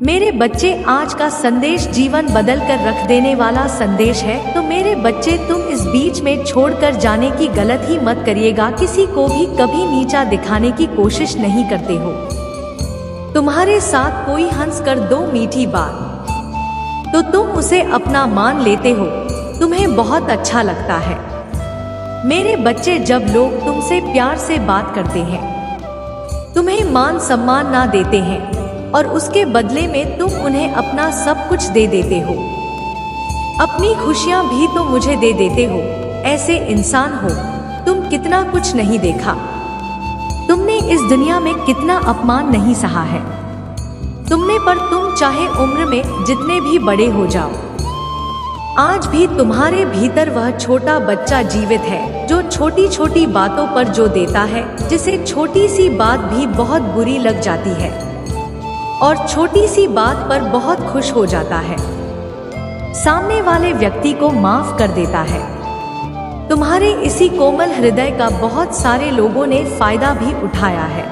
मेरे बच्चे, आज का संदेश जीवन बदल कर रख देने वाला संदेश है। तो मेरे बच्चे, तुम इस बीच में छोड़कर जाने की गलती मत करिएगा। किसी को भी कभी नीचा दिखाने की कोशिश नहीं करते हो। तुम्हारे साथ कोई हंस कर दो मीठी बात तो तुम उसे अपना मान लेते हो, तुम्हें बहुत अच्छा लगता है। मेरे बच्चे, जब लोग तुमसे प्यार से बात करते हैं, तुम्हें मान सम्मान ना देते हैं और उसके बदले में तुम उन्हें अपना सब कुछ दे देते हो, अपनी खुशियां भी तो मुझे दे देते हो, ऐसे इंसान हो तुम। कितना कुछ नहीं देखा तुमने, इस दुनिया में कितना अपमान नहीं सहा है तुमने, पर तुम चाहे उम्र में जितने भी बड़े हो जाओ, आज भी तुम्हारे भीतर वह छोटा बच्चा जीवित है जो छोटी छोटी बातों पर जो देता है, जिसे छोटी सी बात भी बहुत बुरी लग जाती है और छोटी सी बात पर बहुत खुश हो जाता है, सामने वाले व्यक्ति को माफ कर देता है। तुम्हारे इसी कोमल हृदय का बहुत सारे लोगों ने फायदा भी उठाया है।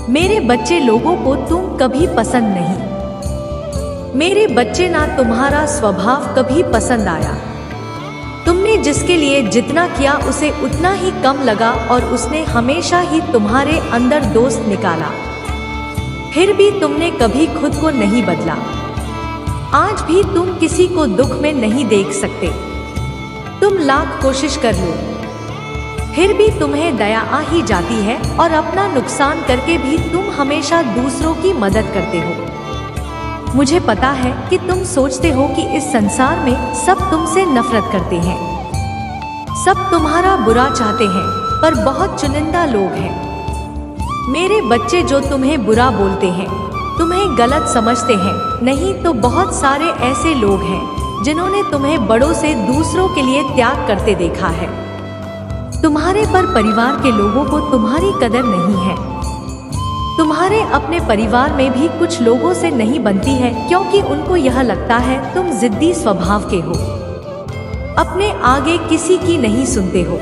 मेरे बच्चे, लोगों को तुम कभी पसंद नहीं। मेरे बच्चे, ना तुम्हारा स्वभाव कभी पसंद आया। तुमने जिसके लिए जितना किया उसे उतना ही कम लगा और उसने हमेशा ही तुम्हारे अंदर दोस्त निकाला। फिर भी तुमने कभी खुद को नहीं बदला। आज भी तुम किसी को दुख में नहीं देख सकते। तुम लाख कोशिश कर लो, फिर भी तुम्हें दया आ ही जाती है और अपना नुकसान करके भी तुम हमेशा दूसरों की मदद करते हो। मुझे पता है कि तुम सोचते हो कि इस संसार में सब तुमसे नफरत करते हैं, सब तुम्हारा बुरा चाहते हैं, पर बहुत चुनिंदा लोग हैं मेरे बच्चे जो तुम्हें बुरा बोलते हैं, तुम्हें गलत समझते हैं। नहीं तो बहुत सारे ऐसे लोग हैं जिन्होंने तुम्हें बड़ों से दूसरों के लिए त्याग करते देखा है। तुम्हारे पर परिवार के लोगों को तुम्हारी कदर नहीं है। तुम्हारे अपने परिवार में भी कुछ लोगों से नहीं बनती है, क्योंकि उनको यह लगता है तुम जिद्दी स्वभाव के हो, अपने आगे किसी की नहीं सुनते हो।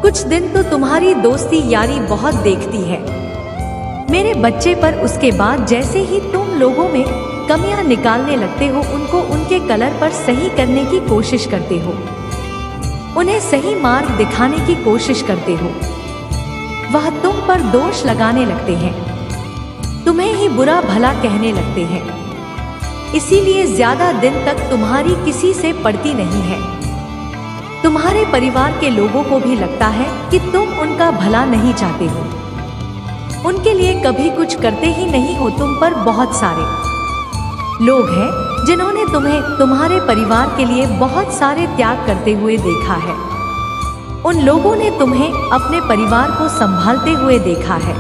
कुछ दिन तो तुम्हारी दोस्ती यारी बहुत देखती है मेरे बच्चे, पर उसके बाद जैसे ही तुम लोगों में कमियां निकालने लगते हो, उनको उनके कलर पर सही करने की कोशिश करते हो, उन्हें सही मार्ग दिखाने की कोशिश करते हो, वह तुम पर दोष लगाने लगते हैं, तुम्हें ही बुरा भला कहने लगते हैं। इसीलिए ज्यादा दिन तक तुम्हारी किसी से पड़ती नहीं है। तुम्हारे परिवार के लोगों को भी लगता है कि तुम उनका भला नहीं चाहते हो, उनके लिए कभी कुछ करते ही नहीं हो। तुम पर बहुत सारे लोग हैं जिन्होंने तुम्हें तुम्हारे परिवार के लिए बहुत सारे त्याग करते हुए देखा है। उन लोगों ने तुम्हें अपने परिवार को संभालते हुए देखा है।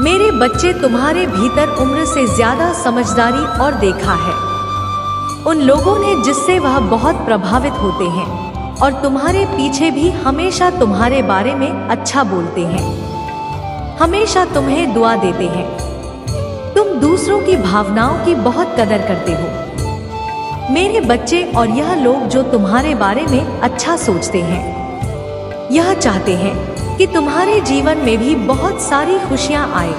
मेरे बच्चे, तुम्हारे भीतर उम्र से ज्यादा समझदारी और देखा है उन लोगों ने जिससे वह बहुत प्रभावित होते हैं और तुम्हारे पीछे भी हमेशा तुम्हारे बारे में अच्छा बोलते हैं, हमेशा तुम्हें दुआ देते हैं। तुम दूसरों की भावनाओं की बहुत कदर करते हो मेरे बच्चे, और यह लोग जो तुम्हारे बारे में अच्छा सोचते हैं, यह चाहते हैं कि तुम्हारे जीवन में भी बहुत सारी खुशियां आए,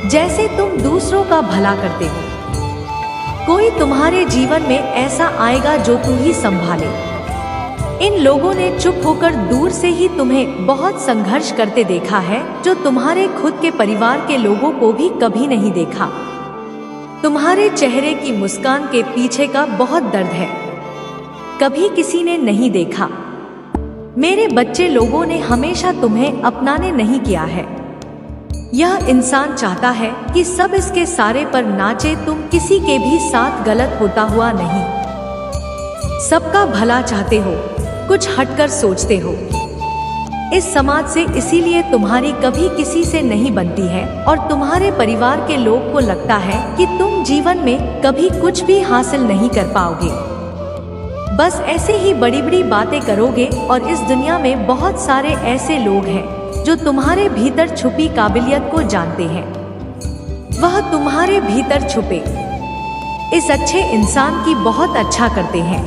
जैसे तुम दूसरों का भला करते हो। कोई तुम्हारे जीवन में ऐसा आएगा जो तू ही संभाले। इन लोगों ने चुप होकर दूर से ही तुम्हें बहुत संघर्ष करते देखा है, जो तुम्हारे खुद के परिवार के लोगों को भी कभी नहीं देखा। तुम्हारे चेहरे की मुस्कान के पीछे का बहुत दर्द है, कभी किसी ने नहीं देखा। मेरे बच्चे, लोगों ने हमेशा तुम्हें अपनाने नहीं किया है। यह इंसान चाहता है कि सब इसके सारे पर नाचे, तुम किसी के भी साथ गलत होता हुआ नहीं, सबका भला चाहते हो, कुछ हटकर सोचते हो इस समाज से, इसीलिए तुम्हारी कभी किसी से नहीं बनती है और तुम्हारे परिवार के लोग को लगता है कि तुम जीवन में कभी कुछ भी हासिल नहीं कर पाओगे, बस ऐसे ही बड़ी बड़ी बातें करोगे। और इस दुनिया में बहुत सारे ऐसे लोग हैं जो तुम्हारे भीतर छुपी काबिलियत को जानते हैं, वह तुम्हारे भीतर छुपे इस अच्छे इंसान की बहुत अच्छा करते हैं।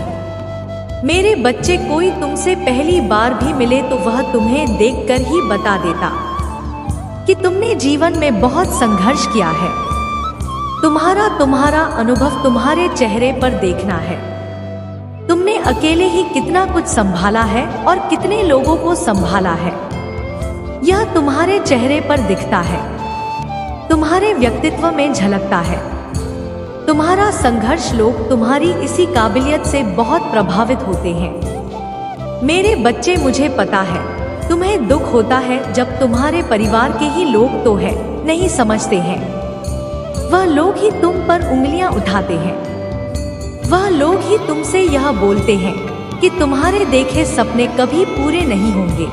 मेरे बच्चे, कोई तुमसे पहली बार भी मिले तो वह तुम्हें देखकर ही बता देता कि तुमने जीवन में बहुत संघर्ष किया है, तुम्हारा अनुभव तुम्हारे चेहरे पर देखना है। तुमने अकेले ही कितना कुछ संभाला है और कितने लोगों को संभाला है, यह तुम्हारे चेहरे पर दिखता है, तुम्हारे व्यक्तित्व में झलकता है। तुम्हारा संघर्ष, लोग तुम्हारी इसी काबिलियत से बहुत प्रभावित होते हैं। मेरे बच्चे, मुझे पता है तुम्हें दुख होता है जब तुम्हारे परिवार के ही लोग तो है नहीं समझते हैं। वह लोग ही तुम पर उंगलियां उठाते हैं, वह लोग ही तुमसे यह बोलते हैं कि तुम्हारे देखे सपने कभी पूरे नहीं होंगे,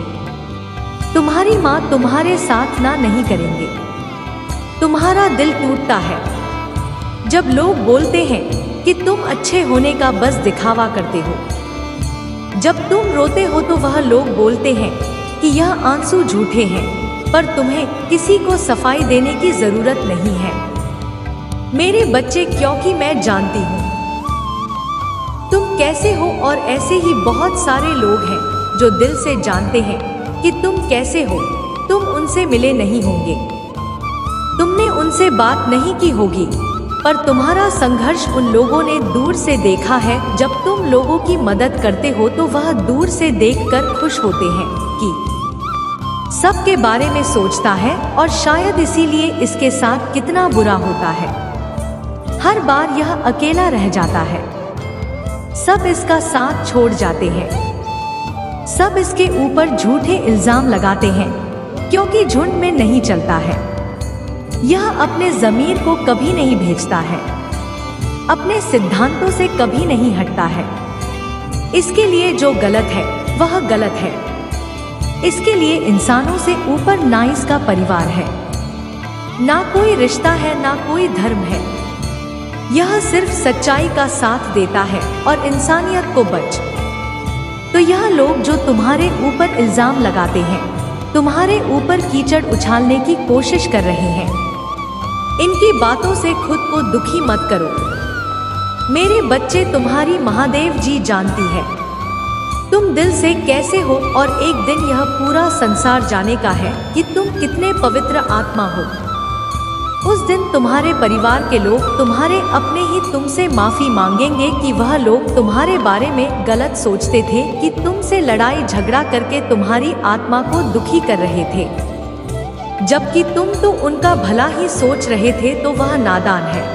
तुम्हारी माँ तुम्हारे साथ ना नहीं करेंगे। तुम्हारा दिल टूटता है जब लोग बोलते हैं कि तुम अच्छे होने का बस दिखावा करते हो। जब तुम रोते हो तो वह लोग बोलते हैं कि यह आंसू झूठे हैं, पर तुम्हें किसी को सफाई देने की जरूरत नहीं है। मेरे बच्चे, क्योंकि मैं जानती हूँ तुम कैसे हो, और ऐसे ही बहुत सारे लोग हैं जो दिल से जानते हैं कि तुम कैसे हो। तुम उनसे मिले नहीं होंगे, तुमने उनसे बात नहीं की होगी, पर तुम्हारा संघर्ष उन लोगों ने दूर से देखा है। जब तुम लोगों की मदद करते हो तो वह दूर से देखकर खुश होते हैं कि सबके बारे में सोचता है, और शायद इसीलिए इसके साथ कितना बुरा होता है। हर बार यह अकेला रह जाता है, सब इसका साथ छोड़ जाते हैं, सब इसके ऊपर झूठे इल्जाम लगाते हैं, क्योंकि झुंड में नहीं चलता है। यह अपने ज़मीर को कभी नहीं भेजता है, अपने सिद्धांतों से कभी नहीं हटता है। इसके लिए जो गलत है वह गलत है। इसके लिए इंसानों से ऊपर ना इसका परिवार है, ना कोई रिश्ता है, ना कोई धर्म है। यह सिर्फ सच्चाई का साथ देता है और इंसानियत को बच। तो यह लोग जो तुम्हारे ऊपर इल्जाम लगाते हैं, तुम्हारे ऊपर कीचड़ उछालने की कोशिश कर रहे हैं, इनकी बातों से खुद को दुखी मत करो। मेरे बच्चे, तुम्हारी महादेव जी जानती है तुम दिल से कैसे हो, और एक दिन यह पूरा संसार जाने का है कि तुम कितने पवित्र आत्मा हो। उस दिन तुम्हारे परिवार के लोग, तुम्हारे अपने ही तुमसे माफी मांगेंगे कि वह लोग तुम्हारे बारे में गलत सोचते थे, कि तुमसे लड़ाई झगड़ा करके तुम्हारी आत्मा को दुखी कर रहे थे, जबकि तुम तो उनका भला ही सोच रहे थे। तो वह नादान है।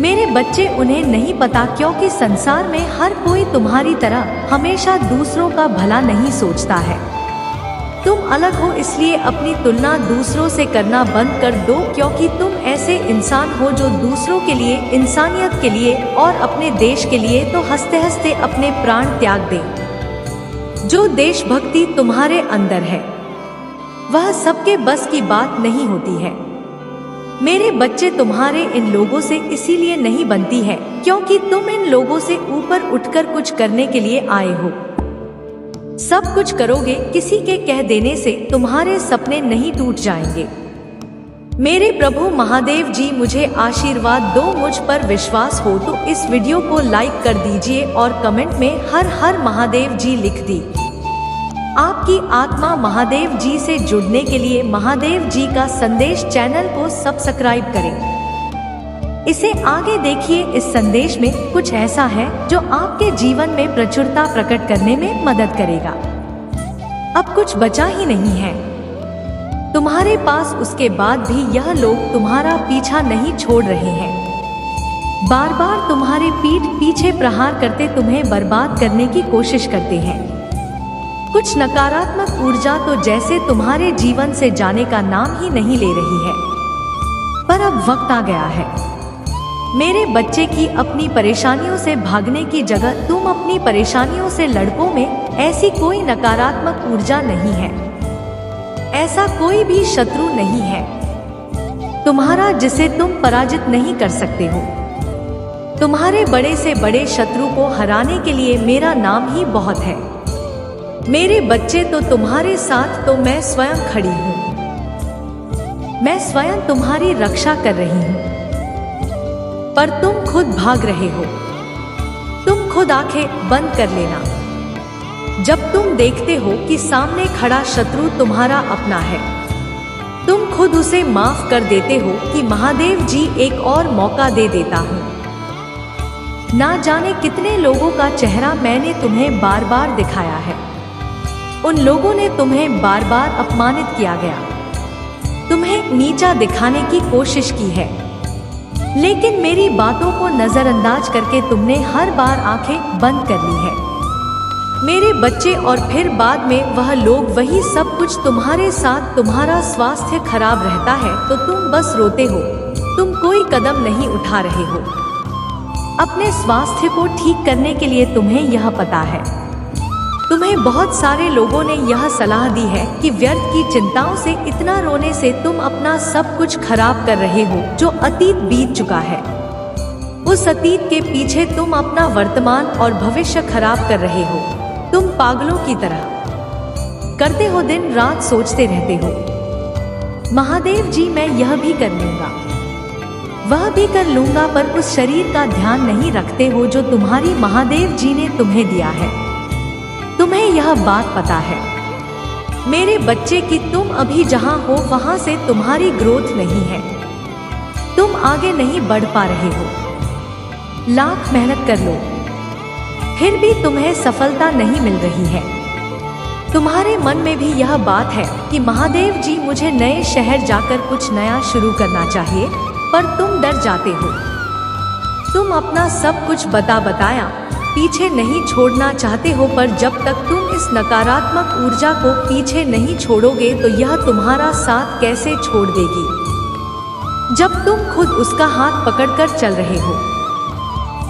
मेरे बच्चे, उन्हें नहीं पता, क्योंकि संसार में हर कोई तुम्हारी तरह हमेशा दूसरों का भला नहीं सोचता है। तुम अलग हो, इसलिए अपनी तुलना दूसरों से करना बंद कर दो, क्योंकि तुम ऐसे इंसान हो जो दूसरों के लिए, इंसानियत के लिए और अपने देश के लिए तो हंसते हंसते अपने प्राण त्याग दें। जो देशभक्ति तुम्हारे अंदर है वह सबके बस की बात नहीं होती है। मेरे बच्चे, तुम्हारे इन लोगों से इसीलिए नहीं बनती है क्योंकि तुम इन लोगों से ऊपर उठकर कुछ करने के लिए आए हो। सब कुछ करोगे, किसी के कह देने से तुम्हारे सपने नहीं टूट जाएंगे। मेरे प्रभु महादेव जी मुझे आशीर्वाद दो। मुझ पर विश्वास हो तो इस वीडियो को लाइक कर दीजिए और कमेंट में हर हर महादेव जी लिख दी। आपकी आत्मा महादेव जी से जुड़ने के लिए महादेव जी का संदेश चैनल को सब्सक्राइब करें। इसे आगे देखिए। इस संदेश में कुछ ऐसा है जो आपके जीवन में प्रचुरता प्रकट करने में मदद करेगा। अब कुछ बचा ही नहीं है तुम्हारे पास। उसके बाद भी यह लोग तुम्हारा पीछा नहीं छोड़ रहे हैं। बार बार तुम्हारे पीठ पीछे प्रहार करते तुम्हें बर्बाद करने की कोशिश करते हैं। कुछ नकारात्मक ऊर्जा तो जैसे तुम्हारे जीवन से जाने का नाम ही नहीं ले रही है। पर अब वक्त आ गया है मेरे बच्चे की अपनी परेशानियों से भागने की जगह तुम अपनी परेशानियों से लड़कों में ऐसी कोई नकारात्मक ऊर्जा नहीं है, ऐसा कोई भी शत्रु नहीं है तुम्हारा जिसे तुम पराजित नहीं कर सकते हो। तुम्हारे बड़े से बड़े शत्रु को हराने के लिए मेरा नाम ही बहुत है। मेरे बच्चे, तो तुम्हारे साथ तो मैं स्वयं खड़ी हूँ। मैं स्वयं तुम्हारी रक्षा कर रही हूँ, पर तुम खुद भाग रहे हो। तुम खुद आंखें बंद कर लेना जब तुम देखते हो कि सामने खड़ा शत्रु तुम्हारा अपना है। तुम खुद उसे माफ कर देते हो कि महादेव जी एक और मौका दे देता हूँ। ना जाने कितने लोगों का चेहरा मैंने तुम्हें बार बार दिखाया है। उन लोगों ने तुम्हें बार बार अपमानित किया गया, तुम्हें नीचा दिखाने की कोशिश की है, लेकिन मेरी बातों को नजरअंदाज करके तुमने हर बार आंखें बंद कर ली है मेरे बच्चे। और फिर बाद में वह लोग वही सब कुछ तुम्हारे साथ। तुम्हारा स्वास्थ्य खराब रहता है तो तुम बस रोते हो, तुम कोई कदम नहीं उठा रहे हो। अपने स्वास्थ्य को ठीक करने के लिए तुम्हें यह पता है। तुम्हें बहुत सारे लोगों ने यह सलाह दी है कि व्यर्थ की चिंताओं से इतना रोने से तुम अपना सब कुछ खराब कर रहे हो जो अतीत बीत चुका है। उस अतीत के पीछे तुम अपना वर्तमान और भविष्य खराब कर रहे हो। तुम पागलों की तरह करते हो, दिन रात सोचते रहते हो महादेव जी मैं यह भी कर लूंगा, वह भी कर लूंगा, पर उस शरीर का ध्यान नहीं रखते हो जो तुम्हारी महादेव जी ने तुम्हें दिया है। तुम्हें यह बात पता है मेरे बच्चे कि तुम अभी जहां हो वहां से तुम्हारी ग्रोथ नहीं है, तुम आगे नहीं बढ़ पा रहे हो। लाख मेहनत कर लो फिर भी तुम्हें सफलता नहीं मिल रही है। तुम्हारे मन में भी यह बात है कि महादेव जी मुझे नए शहर जाकर कुछ नया शुरू करना चाहिए, पर तुम डर जाते हो। तुम अपना सब कुछ बताया पीछे नहीं छोड़ना चाहते हो, पर जब तक तुम इस नकारात्मक ऊर्जा को पीछे नहीं छोड़ोगे तो यह तुम्हारा साथ कैसे छोड़ देगी, जब तुम खुद उसका हाथ पकड़कर चल रहे हो।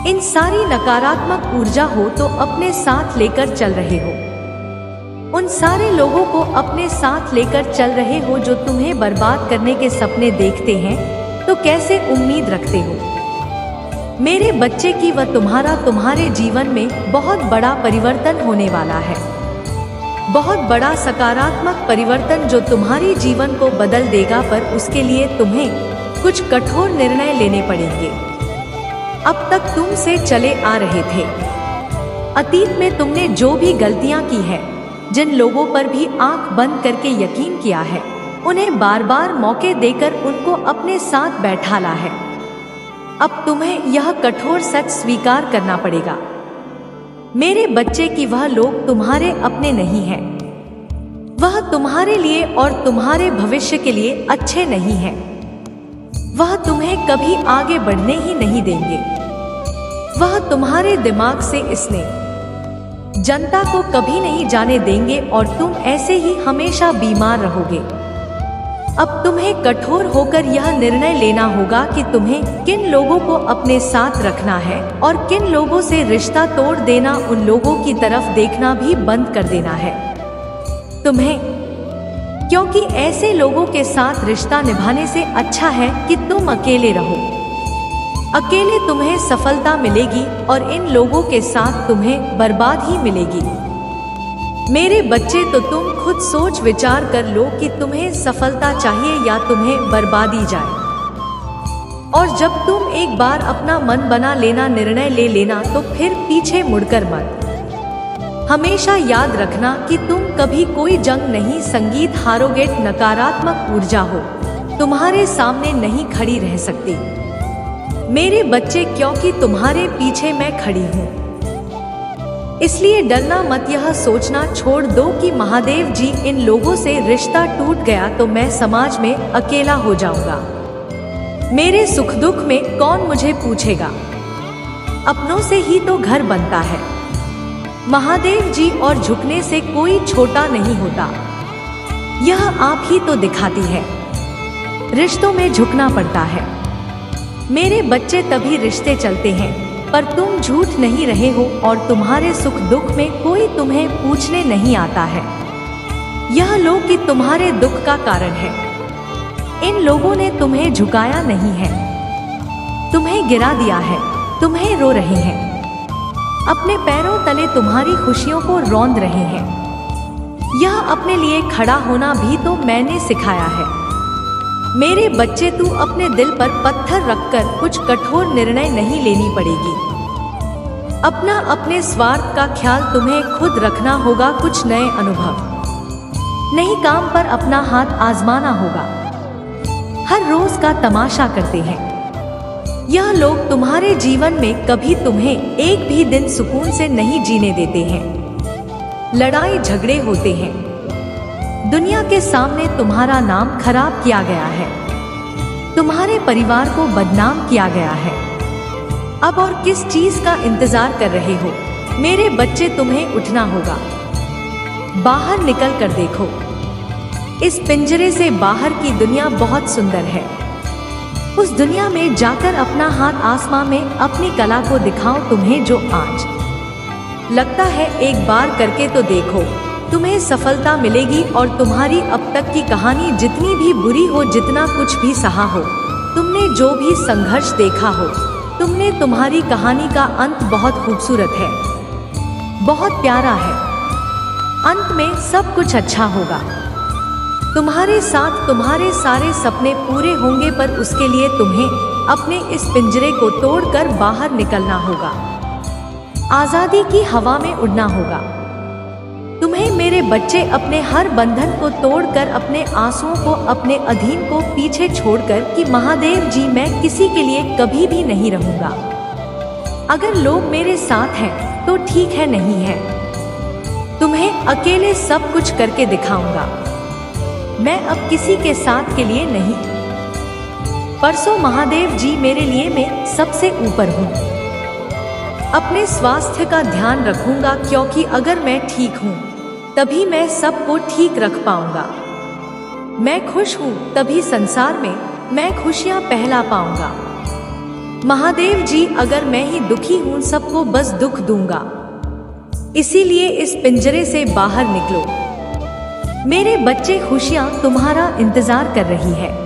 इन सारी नकारात्मक ऊर्जा हो तो अपने साथ लेकर चल रहे हो, उन सारे लोगों को अपने साथ लेकर चल रहे हो जो तुम्हें बर्बाद करने के सपने देखते हैं, तो कैसे उम्मीद रखते हो मेरे बच्चे की वह तुम्हारे जीवन में बहुत बड़ा परिवर्तन होने वाला है, बहुत बड़ा सकारात्मक परिवर्तन जो तुम्हारी जीवन को बदल देगा। पर उसके लिए तुम्हें कुछ कठोर निर्णय लेने पड़ेंगे। अब तक तुम से चले आ रहे थे, अतीत में तुमने जो भी गलतियां की है, जिन लोगों पर भी आंख बंद करके यकीन किया है, उन्हें बार बार मौके देकर उनको अपने साथ बैठाला है। अब तुम्हें यह कठोर सच स्वीकार करना पड़ेगा मेरे बच्चे कि वह लोग तुम्हारे अपने नहीं हैं, वह तुम्हारे लिए और तुम्हारे भविष्य के लिए अच्छे नहीं हैं। वह तुम्हें कभी आगे बढ़ने ही नहीं देंगे। वह तुम्हारे दिमाग से इसने जनता को कभी नहीं जाने देंगे और तुम ऐसे ही हमेशा बीमार रहोगे। अब तुम्हें कठोर होकर यह निर्णय लेना होगा कि तुम्हें किन लोगों को अपने साथ रखना है और किन लोगों से रिश्ता तोड़ देना, उन लोगों की तरफ देखना भी बंद कर देना है तुम्हें, क्योंकि ऐसे लोगों के साथ रिश्ता निभाने से अच्छा है कि तुम अकेले रहो। अकेले तुम्हें सफलता मिलेगी और इन लोगों के साथ तुम्हें बर्बाद ही मिलेगी मेरे बच्चे। तो तुम खुद सोच विचार कर लो कि तुम्हें सफलता चाहिए या तुम्हें बर्बादी जाए। और जब तुम एक बार अपना मन बना लेना, निर्णय ले लेना, तो फिर पीछे मुड़कर मत। हमेशा याद रखना कि तुम कभी कोई जंग नहीं, संगीत हारोगे। नकारात्मक ऊर्जा हो तुम्हारे सामने नहीं खड़ी रह सकती मेरे बच्चे, क्योंकि तुम्हारे पीछे मैं खड़ी हूँ। इसलिए डरना मत, यह सोचना छोड़ दो कि महादेव जी इन लोगों से रिश्ता टूट गया तो मैं समाज में अकेला हो जाऊंगा। मेरे सुख दुख में कौन मुझे पूछेगा, अपनों से ही तो घर बनता है महादेव जी, और झुकने से कोई छोटा नहीं होता। यह आप ही तो दिखाती है, रिश्तों में झुकना पड़ता है मेरे बच्चे, तभी रिश्ते चलते हैं। पर तुम झूठ नहीं रहे हो और तुम्हारे सुख दुख में कोई तुम्हें पूछने नहीं आता है। यह लोग कि तुम्हारे दुख का कारण है। इन लोगों ने तुम्हें झुकाया नहीं है, तुम्हें गिरा दिया है, तुम्हें रो रहे हैं, अपने पैरों तले तुम्हारी खुशियों को रौंद रहे हैं। यह अपने लिए खड़ा होना भी तो मैंने सिखाया है मेरे बच्चे। तू अपने दिल पर पत्थर रखकर कुछ कठोर निर्णय नहीं लेनी पड़ेगी। अपने स्वार्थ का ख्याल तुम्हें खुद रखना होगा। कुछ नए अनुभव, नई काम पर अपना हाथ आजमाना होगा। हर रोज का तमाशा करते हैं। यह लोग तुम्हारे जीवन में कभी तुम्हें एक भी दिन सुकून से नहीं जीने देते हैं। लड़ाई झगड़े होते हैं। दुनिया के सामने तुम्हारा नाम खराब किया गया है। तुम्हारे परिवार को बदनाम किया गया है। अब और किस चीज का इंतजार कर रहे हो? मेरे बच्चे, तुम्हें उठना होगा। बाहर निकल कर देखो। इस पिंजरे से बाहर की दुनिया बहुत सुंदर है। उस दुनिया में जाकर अपना हाथ आसमां में अपनी कला को दिखाओ। तुम्हें जो आज लगता है एक बार करके तो देखो, तुम्हें सफलता मिलेगी। और तुम्हारी अब तक की कहानी जितनी भी बुरी हो, जितना कुछ भी सहा हो, तुमने जो भी संघर्ष देखा हो, तुम्हारी कहानी का अंत बहुत खूबसूरत है, बहुत प्यारा है। अंत में सब कुछ अच्छा होगा। तुम्हारे साथ तुम्हारे सारे सपने पूरे होंगे, पर उसके लिए तुम्हें अपने इस पिंजरे को तोड़कर बाहर निकलना होगा। आजादी की हवा में उड़ना होगा। तुम्हें मेरे बच्चे अपने हर बंधन को तोड़कर, अपने आंसुओं को, अपने अधीन को पीछे छोड़कर कि महादेव जी, मैं किसी के लिए कभी भी नहीं रहूंगा। अगर लोग मेरे साथ हैं तो ठीक है, नहीं है तुम्हें अकेले सब कुछ करके दिखाऊंगा। मैं अब किसी के साथ के लिए नहीं। परसों महादेव जी, मेरे लिए मैं सबसे ऊपर हूँ। अपने स्वास्थ्य का ध्यान रखूंगा, क्योंकि अगर मैं ठीक हूँ तभी मैं सबको ठीक रख पाऊंगा। मैं खुश हूँ तभी संसार में मैं खुशियाँ फैला पाऊंगा। महादेव जी, अगर मैं ही दुखी हूँ, सबको बस दुख दूंगा। इसीलिए इस पिंजरे से बाहर निकलो। मेरे बच्चे, खुशियाँ तुम्हारा इंतजार कर रही है।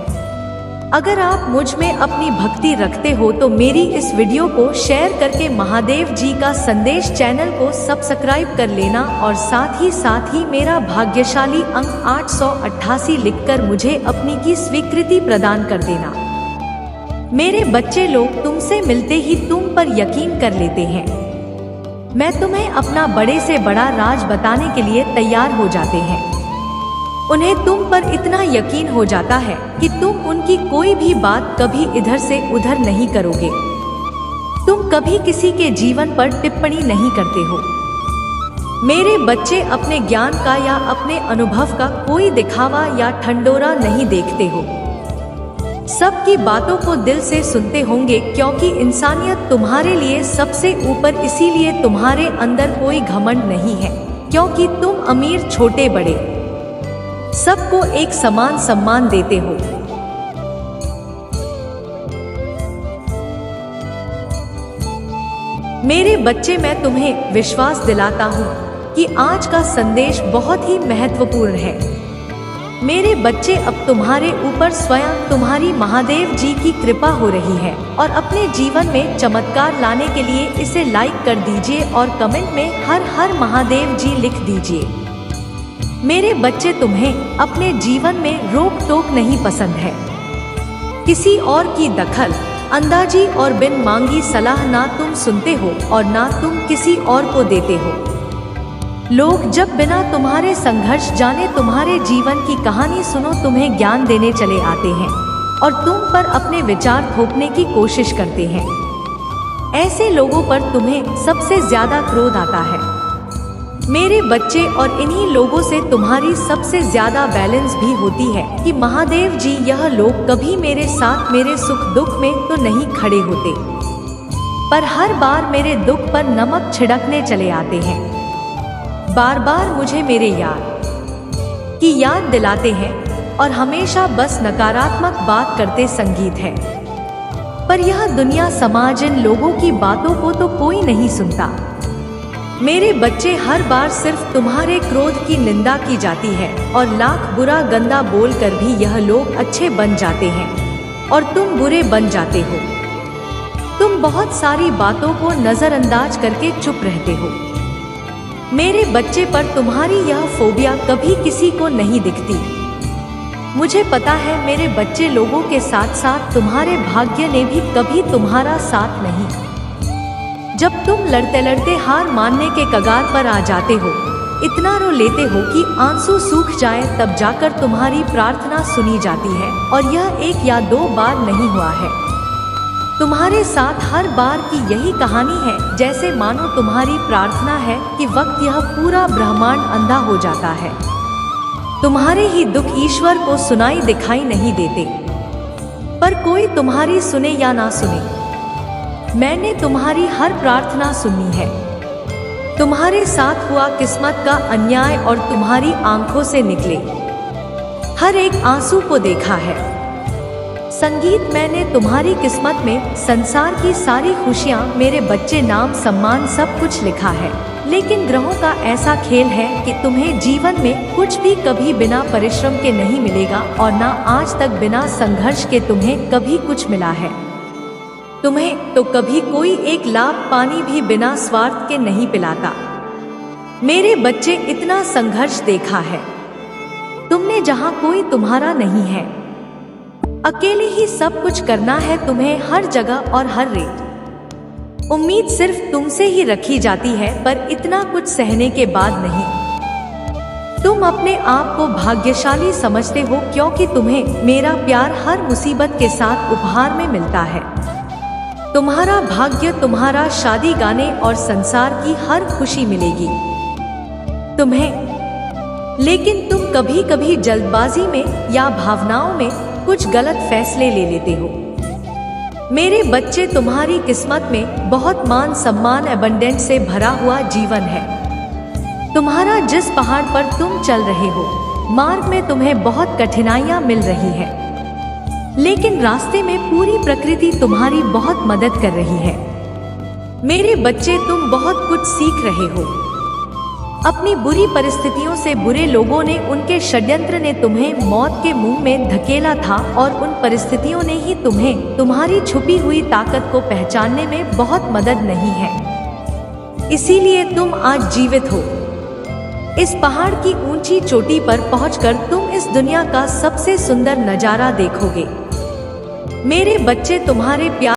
अगर आप मुझ में अपनी भक्ति रखते हो तो मेरी इस वीडियो को शेयर करके महादेव जी का संदेश चैनल को सब्सक्राइब कर लेना, और साथ ही मेरा भाग्यशाली अंक 888 लिखकर मुझे अपनी की स्वीकृति प्रदान कर देना। मेरे बच्चे, लोग तुमसे मिलते ही तुम पर यकीन कर लेते हैं। मैं तुम्हें अपना बड़े से बड़ा राज बताने के लिए तैयार हो जाते हैं। उन्हें तुम पर इतना यकीन हो जाता है कि तुम उनकी कोई भी बात कभी इधर से उधर नहीं करोगे। तुम कभी किसी के जीवन पर टिप्पणी नहीं करते हो। मेरे बच्चे, अपने ज्ञान का या अपने अनुभव का कोई दिखावा या ठंडोरा नहीं देखते हो। सबकी बातों को दिल से सुनते होंगे, क्योंकि इंसानियत तुम्हारे लिए सबसे ऊपर। इसीलिए तुम्हारे अंदर कोई घमंड नहीं है, क्योंकि तुम अमीर छोटे बड़े सबको एक समान सम्मान देते हो। मेरे बच्चे, मैं तुम्हें विश्वास दिलाता हूँ कि आज का संदेश बहुत ही महत्वपूर्ण है। मेरे बच्चे, अब तुम्हारे ऊपर स्वयं तुम्हारी महादेव जी की कृपा हो रही है, और अपने जीवन में चमत्कार लाने के लिए इसे लाइक कर दीजिए और कमेंट में हर हर महादेव जी लिख दीजिए। मेरे बच्चे, तुम्हें अपने जीवन में रोक टोक नहीं पसंद है। किसी और की दखल अंदाजी और बिन मांगी सलाह ना तुम सुनते हो और ना तुम किसी और को देते हो। लोग जब बिना तुम्हारे संघर्ष जाने तुम्हारे जीवन की कहानी सुनो, तुम्हें ज्ञान देने चले आते हैं और तुम पर अपने विचार थोपने की कोशिश करते हैं। ऐसे लोगों पर तुम्हें सबसे ज्यादा क्रोध आता है। मेरे बच्चे, और इन्हीं लोगों से तुम्हारी सबसे ज्यादा बैलेंस भी होती है कि महादेव जी, यह लोग कभी मेरे साथ मेरे सुख दुख में तो नहीं खड़े होते, पर हर बार मेरे दुख पर नमक छिड़कने चले आते हैं। बार बार मुझे मेरे यार की याद दिलाते हैं और हमेशा बस नकारात्मक बात करते। संगीत है, पर यह दुनिया, समाज, इन लोगों की बातों को तो कोई नहीं सुनता। मेरे बच्चे, हर बार सिर्फ तुम्हारे क्रोध की निंदा की जाती है और लाख बुरा गंदा बोलकर भी यह लोग अच्छे बन जाते हैं और तुम बुरे बन जाते हो। तुम बहुत सारी बातों को नजरअंदाज करके चुप रहते हो। मेरे बच्चे, पर तुम्हारी यह फोबिया कभी किसी को नहीं दिखती। मुझे पता है मेरे बच्चे, लोगों के साथ साथ तुम्हारे भाग्य ने भी कभी तुम्हारा साथ नहीं। जब तुम लड़ते लड़ते हार मानने के कगार पर आ जाते हो, इतना रो लेते हो कि आंसू सूख जाए, तब जाकर तुम्हारी प्रार्थना सुनी जाती है। और यह 1 या 2 बार नहीं हुआ है। तुम्हारे साथ हर बार की यही कहानी है, जैसे मानो तुम्हारी प्रार्थना है कि वक्त यह पूरा ब्रह्मांड अंधा हो जाता है। तुम्हारे ही दुख ईश्वर को सुनाई दिखाई नहीं देते, पर कोई तुम्हारी सुने या ना सुने, मैंने तुम्हारी हर प्रार्थना सुनी है। तुम्हारे साथ हुआ किस्मत का अन्याय और तुम्हारी आंखों से निकले हर एक आंसू को देखा है। संगीत, मैंने तुम्हारी किस्मत में संसार की सारी खुशियां, मेरे बच्चे, नाम, सम्मान, सब कुछ लिखा है। लेकिन ग्रहों का ऐसा खेल है कि तुम्हें जीवन में कुछ भी कभी बिना परिश्रम के नहीं मिलेगा, और ना आज तक बिना संघर्ष के तुम्हें कभी कुछ मिला है। तुम्हें तो कभी कोई एक लाख पानी भी बिना स्वार्थ के नहीं पिलाता। मेरे बच्चे, इतना संघर्ष देखा है तुमने, जहां कोई तुम्हारा नहीं है। अकेले ही सब कुछ करना है तुम्हें, हर जगह और हर रेट। उम्मीद सिर्फ तुमसे ही रखी जाती है, पर इतना कुछ सहने के बाद नहीं। तुम अपने आप को भाग्यशाली समझते हो, क्योंकि तुम्हें मेरा प्यार हर मुसीबत के साथ उपहार में मिलता है। तुम्हारा भाग्य, तुम्हारा शादी, गाने और संसार की हर खुशी मिलेगी तुम्हें। लेकिन तुम कभी कभी जल्दबाजी में या भावनाओं में कुछ गलत फैसले ले लेते हो। मेरे बच्चे, तुम्हारी किस्मत में बहुत मान सम्मान, एबंडेंस से भरा हुआ जीवन है। तुम्हारा जिस पहाड़ पर तुम चल रहे हो, मार्ग में तुम्हें बहुत कठिनाइयां मिल रही है, लेकिन रास्ते में पूरी प्रकृति तुम्हारी बहुत मदद कर रही है। मेरे बच्चे, तुम बहुत कुछ सीख रहे हो। अपनी बुरी परिस्थितियों से, बुरे लोगों ने, उनके षड्यंत्र ने तुम्हें मौत के मुंह में धकेला था, और उन परिस्थितियों ने ही तुम्हें तुम्हारी छुपी हुई ताकत को पहचानने में बहुत मदद नहीं है। इसीलिए तुम आज जीवित हो। इस पहाड़ की ऊंची चोटी पर पहुंचकर तुम इस दुनिया का सबसे सुंदर नजारा देखोगे। मेरे बच्चे, तुम्हारे प्यार